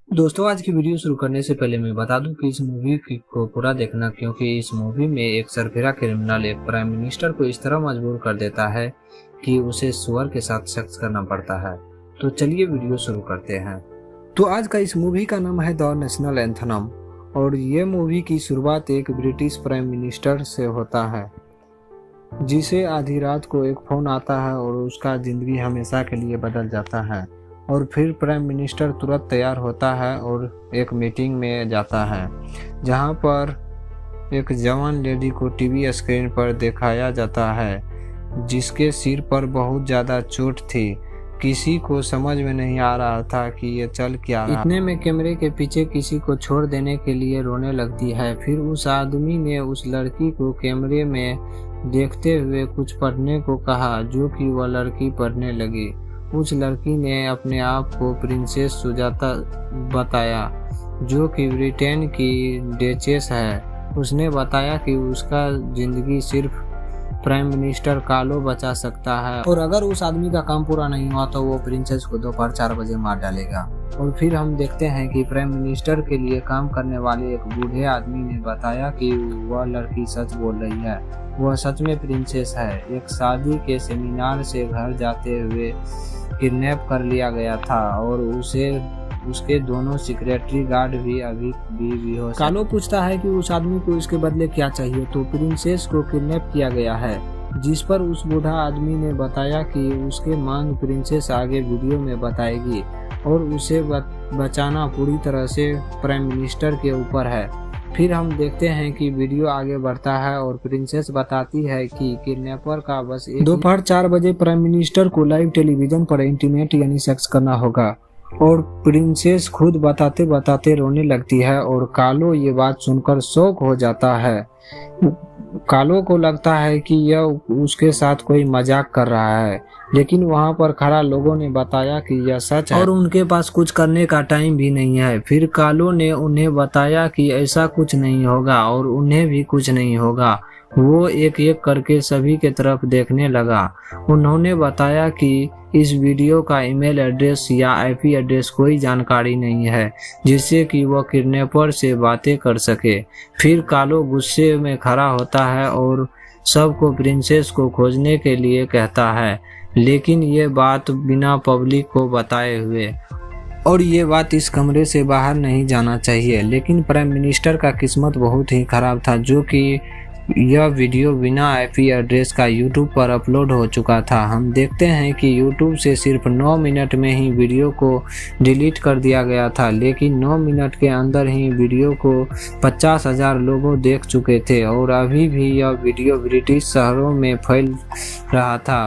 दोस्तों, आज की वीडियो शुरू करने से पहले मैं बता दूं कि इस मूवी को पूरा देखना, क्योंकि इस मूवी में एक सरफिरा क्रिमिनल एक प्राइम मिनिस्टर को इस तरह मजबूर कर देता है कि उसे सुअर के साथ सेक्स करना पड़ता है। तो चलिए वीडियो शुरू करते हैं। तो आज का इस मूवी का नाम है द नेशनल एंथम और ये मूवी की शुरुआत एक ब्रिटिश प्राइम मिनिस्टर से होता है, जिसे आधी रात को एक फोन आता है और उसका जिंदगी हमेशा के लिए बदल जाता है। और फिर प्राइम मिनिस्टर तुरंत तैयार होता है और एक मीटिंग में जाता है, जहां पर एक जवान लेडी को टीवी स्क्रीन पर दिखाया जाता है, जिसके सिर पर बहुत ज़्यादा चोट थी। किसी को समझ में नहीं आ रहा था कि ये चल क्या रहा। इतने में कैमरे के पीछे किसी को छोड़ देने के लिए रोने लगती है। फिर उस आदमी ने उस लड़की को कैमरे में देखते हुए कुछ पढ़ने को कहा, जो कि वह लड़की पढ़ने लगी। उस लड़की ने अपने आप को प्रिंसेस सुजाता बताया, जो कि ब्रिटेन की डेचेस है। उसने बताया कि उसका जिंदगी सिर्फ प्राइम मिनिस्टर कालो बचा सकता है और अगर उस आदमी का काम पूरा नहीं हुआ तो वो प्रिंसेस को दोपहर 4 बजे मार डालेगा। और फिर हम देखते हैं कि प्राइम मिनिस्टर के लिए काम करने वाले एक बूढ़े आदमी ने बताया कि वह लड़की सच बोल रही है, वह सच में प्रिंसेस है। एक शादी के सेमिनार से घर जाते हुए किडनैप कर लिया गया था और उसके दोनों सिक्योरिटी गार्ड भी अभी भी बेहोश। कालो पूछता है कि उस आदमी को इसके बदले क्या चाहिए, तो प्रिंसेस को किडनैप किया गया है, जिस पर उस बूढ़ा आदमी ने बताया कि उसके मांग प्रिंसेस आगे वीडियो में बताएगी और उसे बचाना पूरी तरह से प्राइम मिनिस्टर के ऊपर है। फिर हम देखते हैं कि वीडियो आगे बढ़ता है और प्रिंसेस बताती है कि किडनैपर का बस दोपहर 4 बजे प्राइम मिनिस्टर को लाइव टेलीविजन पर इंटीमेट यानी सेक्स करना होगा। और प्रिंसेस खुद बताते बताते रोने लगती है और कालो ये बात सुनकर शॉक हो जाता है। कालो को लगता है कि यह उसके साथ कोई मजाक कर रहा है, लेकिन वहां पर खड़ा लोगों ने बताया कि यह सच है और उनके पास कुछ करने का टाइम भी नहीं है। फिर कालो ने उन्हें बताया कि ऐसा कुछ नहीं होगा और उन्हें भी कुछ नहीं होगा। वो एक एक करके सभी के तरफ देखने लगा। उन्होंने बताया कि इस वीडियो का ईमेल एड्रेस या आईपी एड्रेस कोई जानकारी नहीं है, जिससे कि वह किडनैपर से बातें कर सके। फिर कालो गुस्से में खड़ा होता है और सबको प्रिंसेस को खोजने के लिए कहता है, लेकिन ये बात बिना पब्लिक को बताए हुए, और ये बात इस कमरे से बाहर नहीं जाना चाहिए। लेकिन प्राइम मिनिस्टर का किस्मत बहुत ही खराब था, जो कि यह वीडियो बिना आईपी एड्रेस का यूट्यूब पर अपलोड हो चुका था। हम देखते हैं कि यूट्यूब से सिर्फ 9 मिनट में ही वीडियो को डिलीट कर दिया गया था, लेकिन 9 मिनट के अंदर ही वीडियो को 50,000 लोगों देख चुके थे और अभी भी यह वीडियो ब्रिटिश शहरों में फैल रहा था।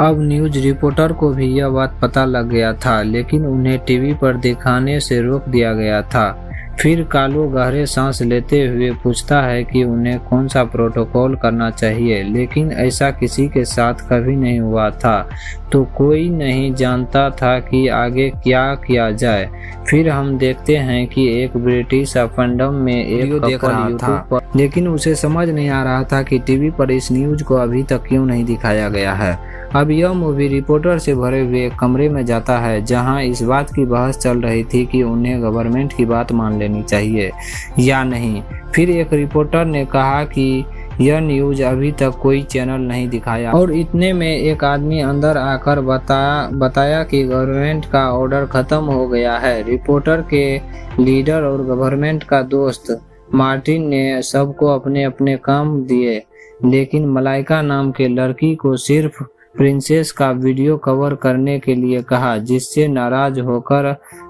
अब न्यूज़ रिपोर्टर को भी यह बात पता लग गया था, लेकिन उन्हें टीवी पर दिखाने से रोक दिया गया था। फिर कालो गहरे सांस लेते हुए पूछता है कि उन्हें कौन सा प्रोटोकॉल करना चाहिए, लेकिन ऐसा किसी के साथ कभी नहीं हुआ था, तो कोई नहीं जानता था कि आगे क्या किया जाए। फिर हम देखते हैं कि एक ब्रिटिश अफंडम में एक देख रहा था, लेकिन उसे समझ नहीं आ रहा था कि टीवी पर इस न्यूज को अभी तक क्यों नहीं दिखाया गया है। अब यह मूवी रिपोर्टर से भरे हुए कमरे में जाता है, जहां इस बात की बहस चल रही थी कि उन्हें गवर्नमेंट की बात मान लेनी चाहिए या नहीं। फिर एक रिपोर्टर ने कहा कि यह न्यूज अभी तक कोई चैनल नहीं दिखाया, और इतने में एक आदमी अंदर आकर बताया कि गवर्नमेंट का ऑर्डर खत्म हो गया है। रिपोर्टर के लीडर और गवर्नमेंट का दोस्त मार्टिन ने सबको अपने अपने काम दिए, लेकिन मलाइका नाम के लड़की को सिर्फ प्रिंसेस का वीडियो कवर करने के लिए कहा, जिससे नाराज होकर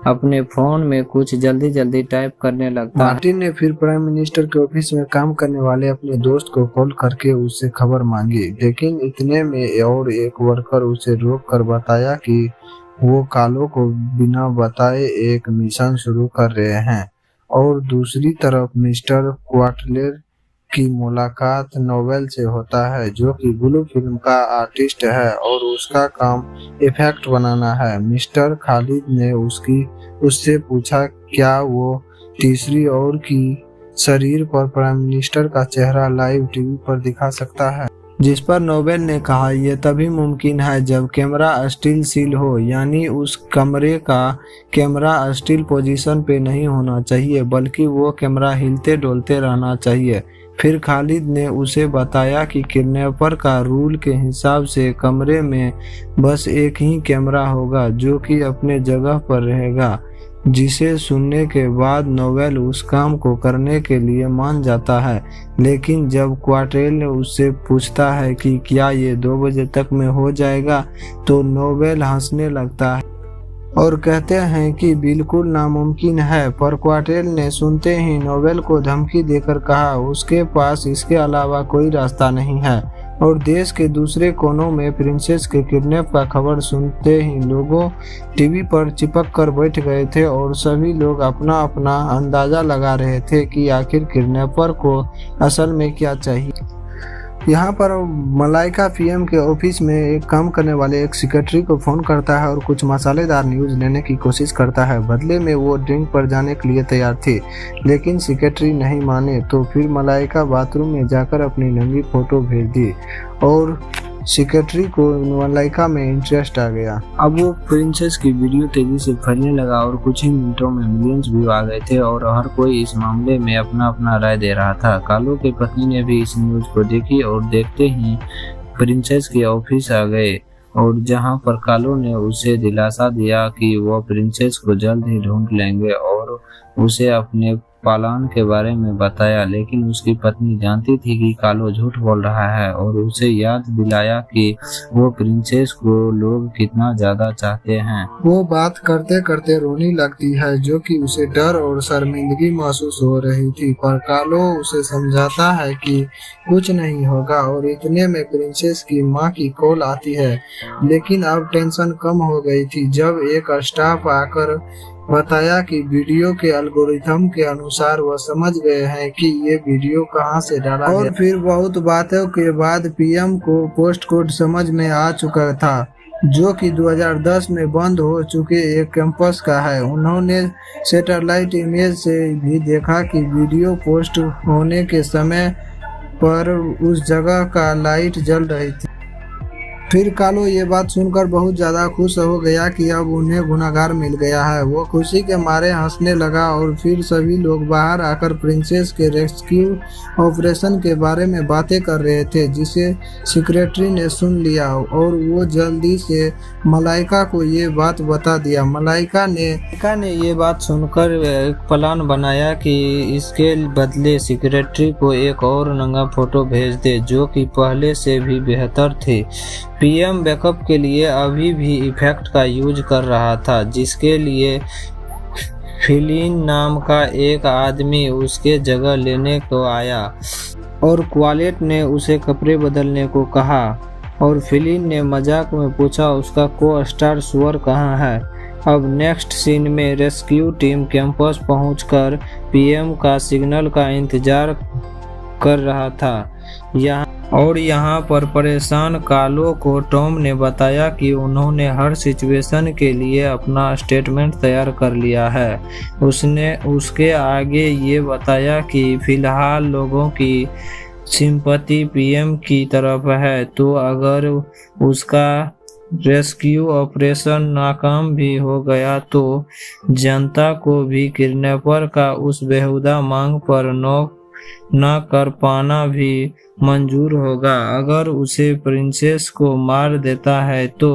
अपने फोन में कुछ जल्दी टाइप करने लगता। मार्टिन ने फिर प्राइम मिनिस्टर के ऑफिस में काम करने वाले अपने दोस्त को कॉल करके उससे खबर मांगी, लेकिन इतने में और एक वर्कर उसे रोक कर बताया कि वो कालो को बिना बताए एक मिशन शुरू कर रहे हैं। और दूसरी तरफ मिस्टर क्वार्टलेर की मुलाकात नोवेल से होता है, जो कि ब्लू फिल्म का आर्टिस्ट है और उसका काम इफेक्ट बनाना है। मिस्टर खालिद ने उससे पूछा क्या वो तीसरी ओर की शरीर पर प्राइम मिनिस्टर का चेहरा लाइव टीवी पर दिखा सकता है। जिस पर नोबेल ने कहा, यह तभी मुमकिन है जब कैमरा स्टिल सील हो, यानी उस कमरे का कैमरा स्टिल पोजीशन पे नहीं होना चाहिए बल्कि वो कैमरा हिलते डोलते रहना चाहिए। फिर खालिद ने उसे बताया कि किडनैपर का रूल के हिसाब से कमरे में बस एक ही कैमरा होगा जो कि अपने जगह पर रहेगा, जिसे सुनने के बाद नोवेल उस काम को करने के लिए मान जाता है। लेकिन जब क्वार्टेल उससे पूछता है कि क्या ये 2 बजे तक में हो जाएगा, तो नोवेल हंसने लगता है और कहते हैं कि बिल्कुल नामुमकिन है। पर क्वार्टेल ने सुनते ही नोवेल को धमकी देकर कहा उसके पास इसके अलावा कोई रास्ता नहीं है। और देश के दूसरे कोनों में प्रिंसेस के किडनैप का खबर सुनते ही लोगों टीवी पर चिपक कर बैठ गए थे और सभी लोग अपना अपना अंदाजा लगा रहे थे कि आखिर किडनैपर को असल में क्या चाहिए। यहाँ पर मलाइका पीएम के ऑफिस में एक काम करने वाले एक सेक्रेटरी को फोन करता है और कुछ मसालेदार न्यूज़ लेने की कोशिश करता है। बदले में वो ड्रिंक पर जाने के लिए तैयार थी, लेकिन सेक्रेटरी नहीं माने। तो फिर मलाइका बाथरूम में जाकर अपनी नंगी फोटो भेज दी और सेक्रेटरी को मलाइका में इंटरेस्ट आ गया। अब वो प्रिंसेस की वीडियो तेजी से फैलने लगा और कुछ ही मिनटों में मिलियंस व्यू आ गए थे और हर कोई इस मामले में अपना अपना राय दे रहा था। कालो की पत्नी ने भी इस न्यूज को देखी और देखते ही प्रिंसेस के ऑफिस आ गए और जहां पर कालो ने उसे दिलासा दिया कि वो प्रिंसेस को जल्द ही ढूंढ लेंगे और उसे अपने पालान के बारे में बताया। लेकिन उसकी पत्नी जानती थी कि कालो झूठ बोल रहा है और उसे याद दिलाया कि वो प्रिंसेस को लोग कितना ज्यादा चाहते हैं। वो बात करते करते रोने लगती है, जो कि उसे डर और शर्मिंदगी महसूस हो रही थी। पर कालो उसे समझाता है कि कुछ नहीं होगा और इतने में प्रिंसेस की माँ की कॉल आती है। लेकिन अब टेंशन कम हो गई थी जब एक स्टाफ आकर बताया कि वीडियो के एल्गोरिथम के अनुसार वह समझ गए हैं कि ये वीडियो कहां से डाला गया। और फिर बहुत बातों के बाद पीएम को पोस्ट कोड समझ में आ चुका था, जो कि 2010 में बंद हो चुके एक कैंपस का है। उन्होंने सैटेलाइट इमेज से भी देखा कि वीडियो पोस्ट होने के समय पर उस जगह का लाइट जल रही थी। फिर कालो ये बात सुनकर बहुत ज़्यादा खुश हो गया कि अब उन्हें गुनहगार मिल गया है। वो खुशी के मारे हंसने लगा और फिर सभी लोग बाहर आकर प्रिंसेस के रेस्क्यू ऑपरेशन के बारे में बातें कर रहे थे, जिसे सेक्रेटरी ने सुन लिया और वो जल्दी से मलाइका को ये बात बता दिया। मलाइका ने ये बात सुनकर एक प्लान बनाया कि इसके बदले सेक्रेटरी को एक और नंगा फोटो भेज दे, जो कि पहले से भी बेहतर थी। पीएम बैकअप के लिए अभी भी इफेक्ट का यूज कर रहा था, जिसके लिए फिलिन नाम का एक आदमी उसके जगह लेने को आया और क्वालेट ने उसे कपड़े बदलने को कहा और फिलिन ने मजाक में पूछा उसका को स्टार सुअर कहाँ है। अब नेक्स्ट सीन में रेस्क्यू टीम कैंपस पहुंचकर पीएम का सिग्नल का इंतजार कर रहा था। यहाँ पर परेशान कालो को टॉम ने बताया कि उन्होंने हर सिचुएशन के लिए अपना स्टेटमेंट तैयार कर लिया है। उसने उसके आगे ये बताया कि फिलहाल लोगों की सिंपैथी पीएम की तरफ है, तो अगर उसका रेस्क्यू ऑपरेशन नाकाम भी हो गया तो जनता को भी किडनैपर का उस बेहुदा मांग पर न कर पाना भी मंजूर होगा। अगर उसे प्रिंसेस को मार देता है तो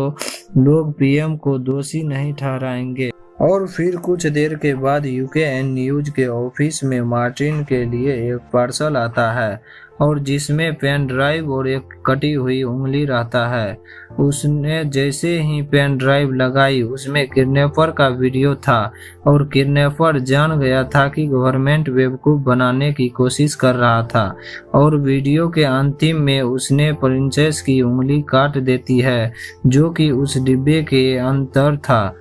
लोग पीएम को दोषी नहीं ठहराएंगे। और फिर कुछ देर के बाद यूकेएन न्यूज के ऑफिस में मार्टिन के लिए एक पार्सल आता है और जिसमें पेन ड्राइव और एक कटी हुई उंगली रहता है। उसने जैसे ही पेन ड्राइव लगाई उसमें किडनैपर का वीडियो था और किडनैपर जान गया था कि गवर्नमेंट बेवकूफ़ बनाने की कोशिश कर रहा था और वीडियो के अंतिम में उसने प्रिंसेस की उंगली काट देती है, जो कि उस डिब्बे के अंदर था।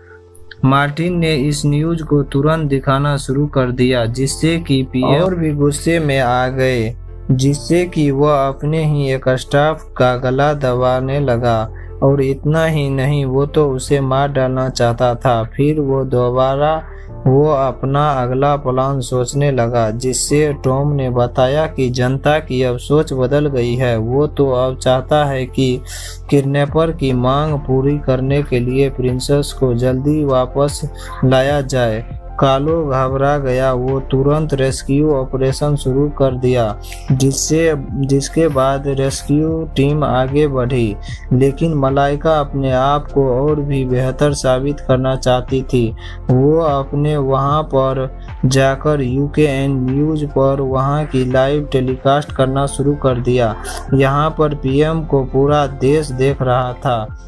मार्टिन ने इस न्यूज को तुरंत दिखाना शुरू कर दिया, जिससे कि पीएम और भी गुस्से में आ गए, जिससे कि वह अपने ही एक स्टाफ का गला दबाने लगा और इतना ही नहीं, वो तो उसे मार डालना चाहता था। फिर वो दोबारा वो अपना अगला प्लान सोचने लगा, जिससे टॉम ने बताया कि जनता की अब सोच बदल गई है। वो तो अब चाहता है कि किडनैपर की मांग पूरी करने के लिए प्रिंसेस को जल्दी वापस लाया जाए। कालो घबरा गया। वो तुरंत रेस्क्यू ऑपरेशन शुरू कर दिया, जिसके बाद रेस्क्यू टीम आगे बढ़ी। लेकिन मलाइका अपने आप को और भी बेहतर साबित करना चाहती थी। वो अपने वहां पर जाकर UKN न्यूज पर वहां की लाइव टेलीकास्ट करना शुरू कर दिया। यहाँ पर PM को पूरा देश देख रहा था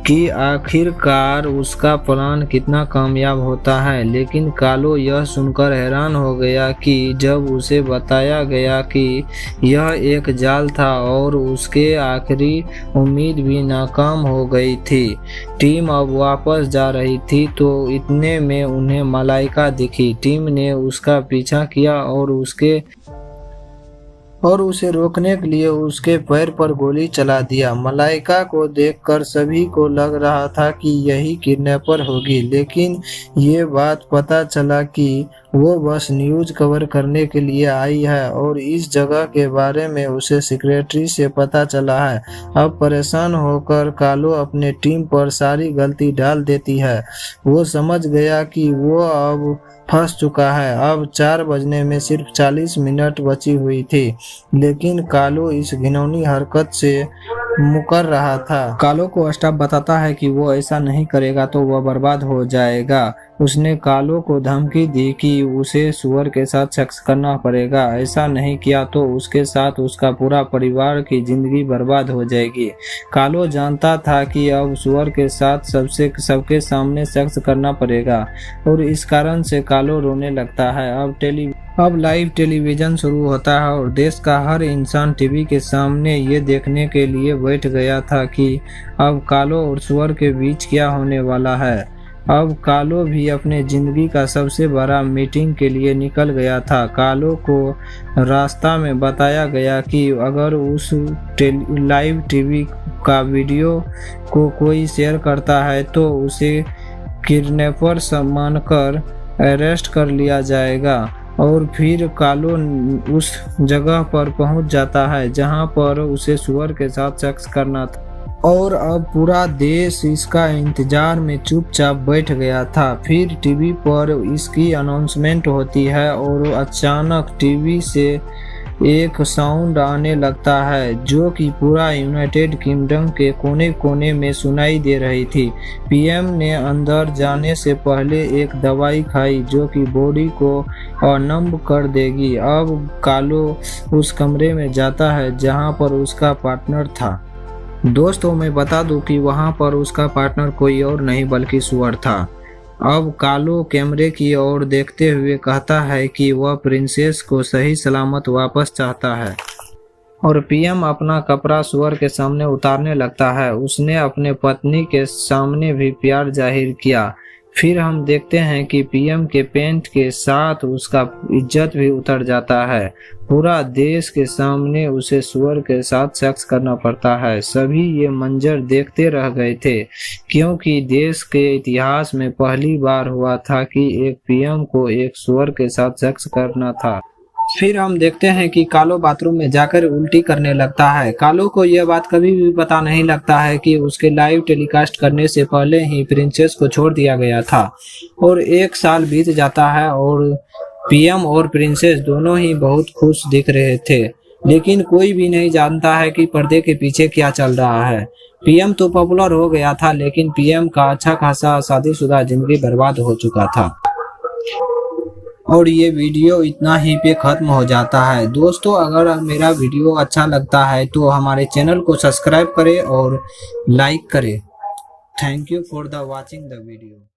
कि आखिरकार उसका प्लान कितना कामयाब होता है। लेकिन कालो यह सुनकर हैरान हो गया कि जब उसे बताया गया कि यह एक जाल था और उसके आखिरी उम्मीद भी नाकाम हो गई थी। टीम अब वापस जा रही थी तो इतने में उन्हें मलाइका दिखी। टीम ने उसका पीछा किया और उसे रोकने के लिए उसके पैर पर गोली चला दिया। मलाइका को देखकर सभी को लग रहा था कि यही किडनैपर होगी, लेकिन ये बात पता चला कि वो बस न्यूज कवर करने के लिए आई है और इस जगह के बारे में उसे सेक्रेटरी से पता चला है। अब परेशान होकर कालो अपने टीम पर सारी गलती डाल देती है। वो समझ गया कि वो अब फंस चुका है। अब 4 बजने में सिर्फ 40 मिनट बची हुई थी, लेकिन कालो इस घिनौनी हरकत से मुकर रहा था। कालो को स्टाफ बताता है कि वो ऐसा नहीं करेगा तो वह बर्बाद हो जाएगा। उसने कालो को धमकी दी कि उसे सुअर के साथ सेक्स करना पड़ेगा। ऐसा नहीं किया तो उसके साथ उसका पूरा परिवार की जिंदगी बर्बाद हो जाएगी। कालो जानता था कि अब सुअर के साथ सबके सामने सेक्स करना पड़ेगा और इस कारण से कालो रोने लगता है। अब लाइव टेलीविजन शुरू होता है और देश का हर इंसान टीवी के सामने ये देखने के लिए बैठ गया था कि अब कालो और सुअर के बीच क्या होने वाला है। अब कालो भी अपने जिंदगी का सबसे बड़ा मीटिंग के लिए निकल गया था। कालो को रास्ता में बताया गया कि अगर उस लाइव टीवी का वीडियो को कोई शेयर करता है तो उसे किडनैपर मानकर अरेस्ट कर लिया जाएगा। और फिर कालो उस जगह पर पहुंच जाता है जहां पर उसे सुअर के साथ सेक्स करना था। और अब पूरा देश इसका इंतजार में चुपचाप बैठ गया था। फिर टीवी पर इसकी अनाउंसमेंट होती है और अचानक टीवी से एक साउंड आने लगता है जो कि पूरा यूनाइटेड किंगडम के कोने कोने में सुनाई दे रही थी। PM ने अंदर जाने से पहले एक दवाई खाई जो कि बॉडी को नम कर देगी। अब कालो उस कमरे में जाता है जहां पर उसका पार्टनर था। दोस्तों, मैं बता दूं कि वहां पर उसका पार्टनर कोई और नहीं बल्कि सुअर था। अब कालो कैमरे की ओर देखते हुए कहता है कि वह प्रिंसेस को सही सलामत वापस चाहता है और PM अपना कपड़ा सुअर के सामने उतारने लगता है। उसने अपने पत्नी के सामने भी प्यार जाहिर किया। फिर हम देखते हैं कि PM के पेंट के साथ उसका इज्जत भी उतर जाता है। पूरा देश के सामने उसे सुअर के साथ सेक्स करना पड़ता है। सभी ये मंजर देखते रह गए थे क्योंकि देश के इतिहास में पहली बार हुआ था कि एक PM को एक सुअर के साथ सेक्स करना था। फिर हम देखते हैं कि कालो बाथरूम में जाकर उल्टी करने लगता है। कालो को यह बात कभी भी पता नहीं लगता है कि उसके लाइव टेलीकास्ट करने से पहले ही प्रिंसेस को छोड़ दिया गया था और 1 साल बीत जाता है और PM और प्रिंसेस दोनों ही बहुत खुश दिख रहे थे। लेकिन कोई भी नहीं जानता है कि पर्दे के पीछे क्या चल रहा है। PM तो पॉपुलर हो गया था लेकिन PM का अच्छा खासा शादीशुदा जिंदगी बर्बाद हो चुका था। और ये वीडियो इतना ही पे खत्म हो जाता है। दोस्तों, अगर मेरा वीडियो अच्छा लगता है तो हमारे चैनल को सब्सक्राइब करें और लाइक करें। Thank you for the watching the video.